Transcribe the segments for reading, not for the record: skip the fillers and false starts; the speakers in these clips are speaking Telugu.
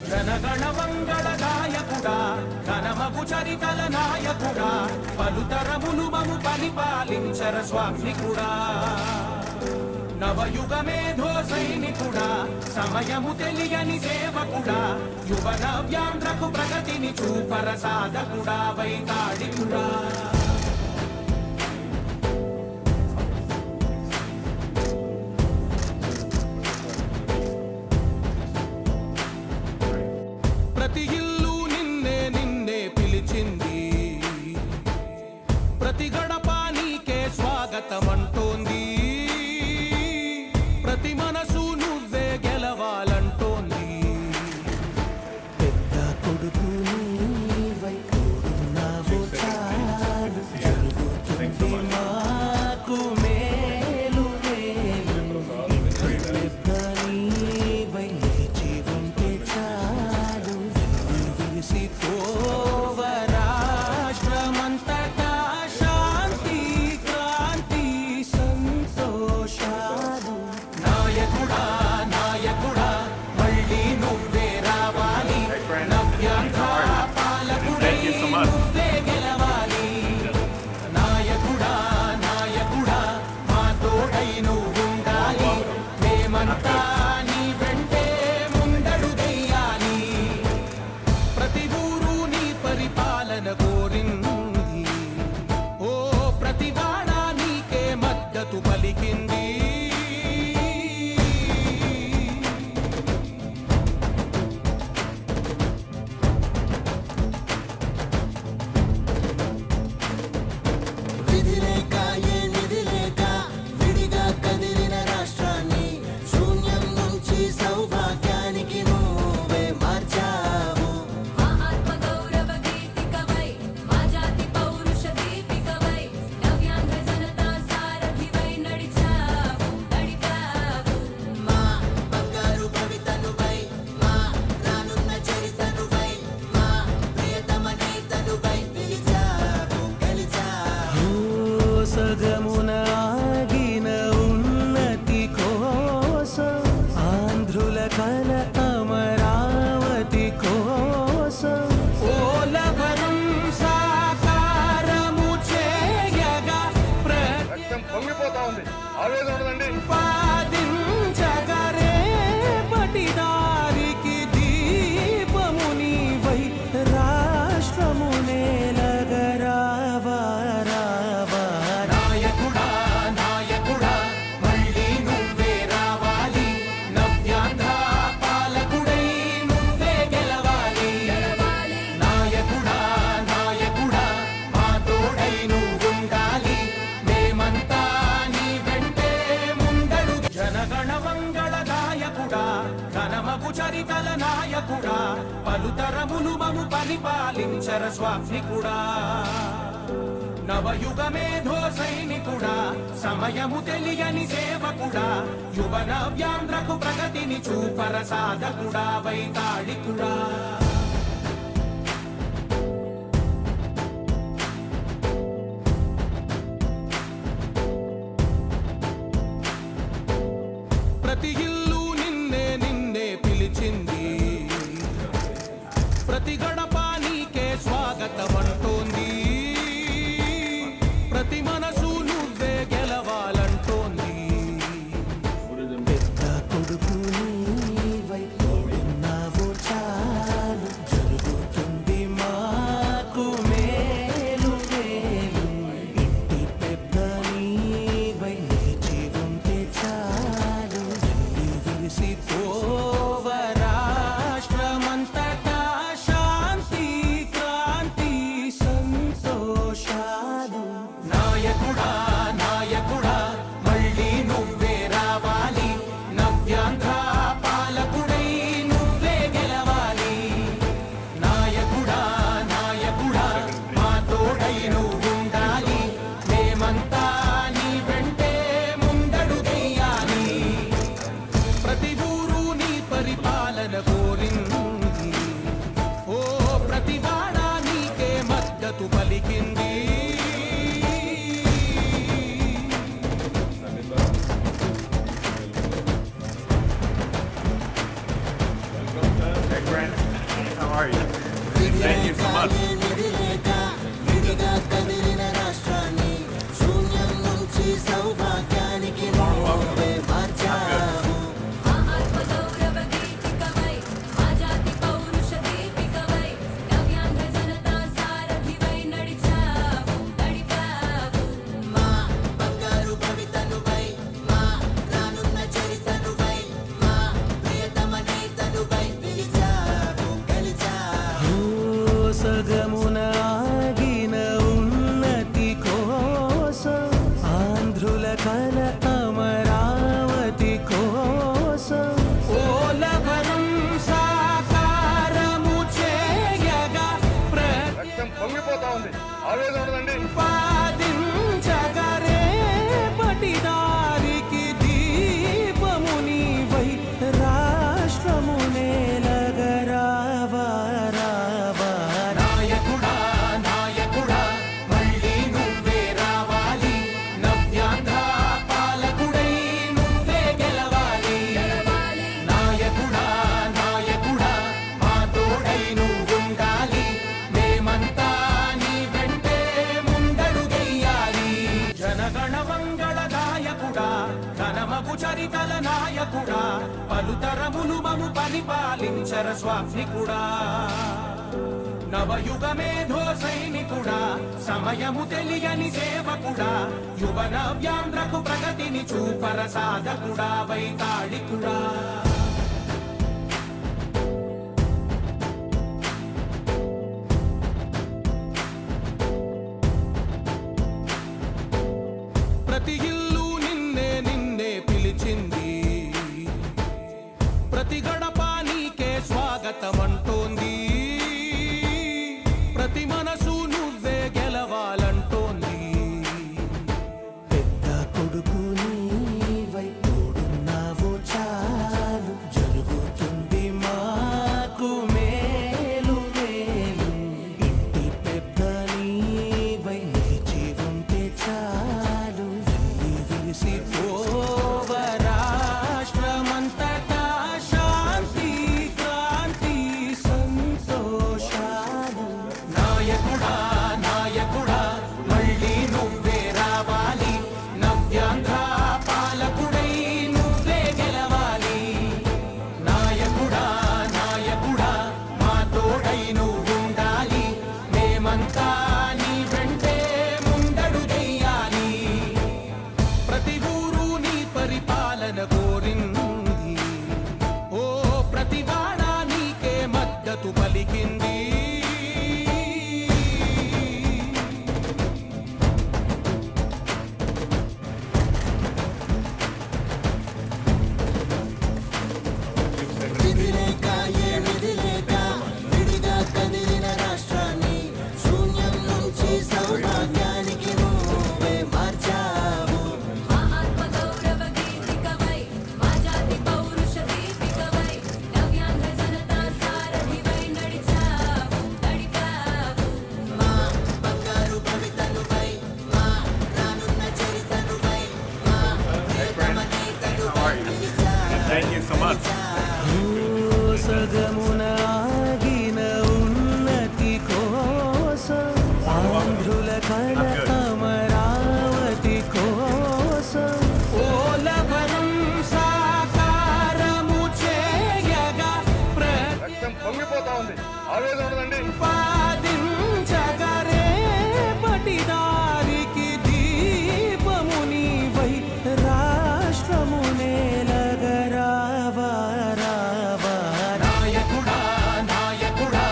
జనగణ మంగళదాయకుడా ఘనమగు చరితల నాయకుడా పలుతరములు మము పరిపాలించర స్వామికుడా నవయుగ మేధో సైనికుడా సమయము తెలియని సేవకుడా యువన వ్యాంధ్రకు ప్రగతిని చూపర సాధకుడా వైతాళికుడా ప్రతి ఇల్లు నిన్నే నిన్నే పిలిచింది ప్రతి గడప నీకే స్వాగతమంటోంది ప్రతి మనసు నువ్వే గెలవాలంటోంది పెద్ద కొడుకు నీవై తోడున్నావు చాలు జరుగుతుంది మాకు మేలు మేలు పెద్ద నీవై నిలిచి ఉంటే చాలు విసిపోవ రాష్ట్రమంతటా శాంతి క్రాంతి సంతోషాలు నాయకుడా నాయకుడా మళ్ళీ నువ్వే రావాలి నవ్యాంధ్ర పాలకుడై నువ్వే గెలవాలి నాయకుడా నాయకుడా మా తోడై నువ్వుండాలి మేమంతా నీ వెంటే ముందడుగెయ్యాలి ప్రతి ఊరు నీ పరిపాలన కోరింది ఓ ప్రతి వాడ నీకే మద్దతు పలికింది విధి లేక ఏ నిధి లేక విడిగా కదిలిన రాష్ట్రాన్ని శూన్యం నుంచి సౌభాగ్యానికి నువ్వే మార్చావు మా ఆత్మ గౌరవ గీతికవై మా జాతి పౌరుష దీపికవై నవ్యాంధ్ర జనతా సారథివై నడిచావు మా బంగారు భవితనువై మా రానున్న చరితనువై మా ప్రియతమ నేతనువై పిలిచావు గెలిచావు సగమున ఆగిన ఉన్నతి కోసం ఆంధ్రుల కల అమరావతి కోసం ఓలవరం సాకారము చేయగా రక్తం పొంగిపోతా ఉంది ఆవేదన ఉండదండి ప్రతిపాదించగరే పటిదారికి దీపము నీవై రాష్ట్రము నేలగరావా రావా నాయకుడా నాయకుడా మళ్ళీ నువ్వే రావాలి నవ్యాంధ్ర పాలకుడై నువ్వే గెలవాలి నాయకుడా నాయకుడా మా తోడై నువ్వుండాలి మేమంతా నీ వెంటే ముందడు జనగణ మంగళదాయకుడా ఘనమగు చరితల నాయకుడా పలుతరములు మము పరిపాలించర స్వామికుడా నవయుగ మేధో సైనికుడా సమయము తెలియని సేవకుడా యువన వ్యాంధ్రకు ప్రగతిని చూపర సాధకుడా వైతాళికుడా ప్రతి ఇల్లు నిన్నే నిన్నే పిలిచింది ప్రతి గడప నీకే స్వాగతమంటోంది ప్రతి మనసు నువ్వే గెలవాలంటోంది పెద్ద కొడుకు నీవై తోడున్నావు చాలు జరుగుతుంది మాకు మేలు మేలు ఇంటి పెద్ద నీవై నిలిచి ఉంటే చాలు విసిపోవ రాష్ట్రమంతటా శాంతి క్రాంతి సంతోషాలు నాయకుడా Thank you so much. నిధిలేక విడిగా కదిలిన రాష్ట్రాన్ని శూన్యం నుంచి సౌభాగ్యానికి నువ్వే మార్చావు. మా ఆత్మ గౌరవ గీతికవై మా జాతి పౌరుష దీపికవై నవ్యాంధ్ర జనతా సారథివై నడిచావు మా బంగారు భవితనువై మా రానున్న చరితనువై మా ప్రియతమ నేతనువై పిలిచావు గెలిచావు. సగమున ఆగిన ఉన్నతి కోసం ఆంధ్రుల కల అమరావతి కోసం ఓలవరం సాకారము చేయగా రక్తం పొంగిపోతా ఉంది ఆవేదన ఉండదండి ప్రతిపాదించగరే పటిదారికి దీపము నీవై రాష్ట్రము నేలగరావా రావా. నాయకుడా నాయకుడా మళ్ళీ నువ్వే రావాలి నవ్యాంధ్ర పాలకుడై నువ్వే గెలవాలి నాయకుడా నాయకుడా మా తోడై నువ్వుండాలి మేమంతా నీ వెంటే ముందడుగెయ్యాలి జనగణ మంగళ నాయకుడా ఘనమగు చరితల నాయకుడా పలుతరములు మము పరిపాలించర స్వామికుడా నవయుగ మేధో సైనికుడా సమయము తెలియని సేవకుడా యువ నవ్యాంధ్రకు ప్రగతిని చూపర సాధకుడా వైతాళికుడా ప్రతి ఇల్లు నిన్నే నిన్నే పిలిచింది ప్రతి గడప నీకే స్వాగతమంటోంది ప్రతి మనసు నువ్వే గెలవాలంటోంది పెద్ద కొడుకు నీవై తోడున్నావు చాలు జరుగుతుంది మాకు మేలు మేలు. ఇంటి పెద్ద నీవై నిలిచి ఉంటే చాలు వెళ్ళి విరిసిపోవ రాష్ట్రమంతటా శాంతి క్రాంతి సంతోషాలు. నాయకుడా నాయకుడా మళ్ళీ నువ్వే రావాలి నవ్యాంధ్ర పాలకుడై నువ్వే గెలవాలి నాయకుడా నాయకుడా మా తోడై నువ్వుండాలి మేమంతా నీ వెంటే ముందడుగెయ్యాలి ప్రతి ఊరు నీ పరిపాలన కోరింది ఓ ప్రతి వాడ నీకే మద్దతు పలికింది విధిలేక ఏ నిధిలేక విడిగా కదిలిన రాష్ట్రాన్ని శూన్యం నుంచి సౌభాగ్యానికి నువ్వే మార్చావు. మా ఆత్మ గౌరవ గీతికవై మా జాతి పౌరుష దీపికవై నవ్యాంధ్ర జనతా సారథివై నడిచావు మా బంగారు భవితనువై మా రానున్న చరితనువై మా ప్రియతమ నేతనువై పిలిచావు. Thank you so much. సగమున ఆగిన ఉన్నతి కోసం ఆంధ్రుల కల అమరావతి కోసం ఓలవరం సాకారము చేయగా రక్తం పొంగిపోతా ఉంది ఆవేదన ఉండదండి ప్రతిపాదించగరే పటిదారికి దీపము నీవై రాష్ట్రము నేలగరావా రావా. నాయకుడా నాయకుడా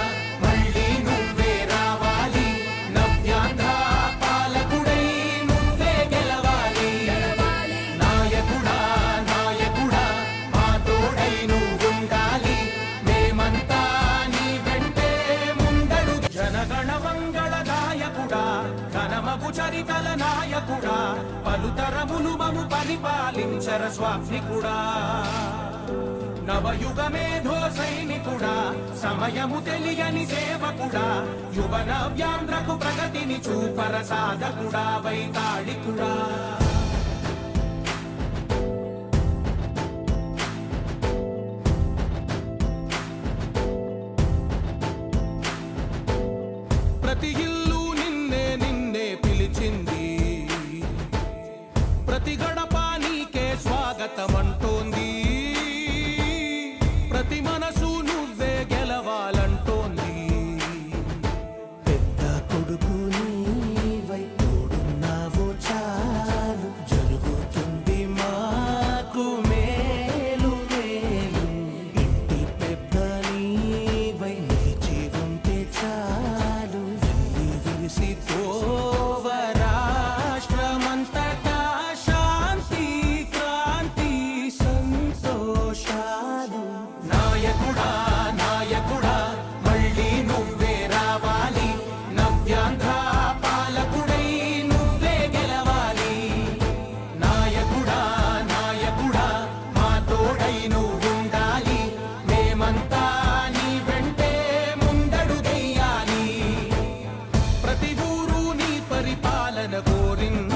మళ్ళీ నువ్వే రావాలి నవ్యాంధ్ర పాలకుడై నువ్వే గెలవాలి నాయకుడా నాయకుడా మా తోడై నువ్వుండాలి మేమంతా నీ వెంటే ముందడు జనగణ మంగళ నాయకుడా ఘనమగు చరితల నాయకుడా పలుతరములు మము పరిపాలించర స్వామికుడా నవయుగ మేధో సైనికుడా సమయము తెలియని సేవకుడా యువ నవ్యాంధ్రకు ప్రగతిని చూపర సాధకుడా వైతాళికుడా ప్రతి ఇల్లు నిన్నే నిన్నే పిలిచింది, ప్రతి గడప నీకే స్వాగతమంటోంది, ప్రతి మనసు నువ్వే గెలవాలంటోంది. పెద్ద కొడుకు నీవై తోడున్నావు చాలు, జరుగుతుంది మాకు మేలు మేలు. ఇంటి పెద్ద నీవై నిలిచి ఉంటే చాలు, వెళ్ళి విరిసి పోవ రాష్ట్రమంతటా శాంతి క్రాంతి సంతోషాలు. నాయకుడా నాయకుడా మళ్ళీ నువ్వే రావాలి, నవ్యాంధ్ర పాలకుడై నువ్వే గెలవాలి. నాయకుడా నాయకుడా మా తోడై నువ్వుండాలి, మేమంతా నీ వెంటే ముందడుగెయ్యాలి. ప్రతి ఊరు నీ పరిపాలన కోరింది,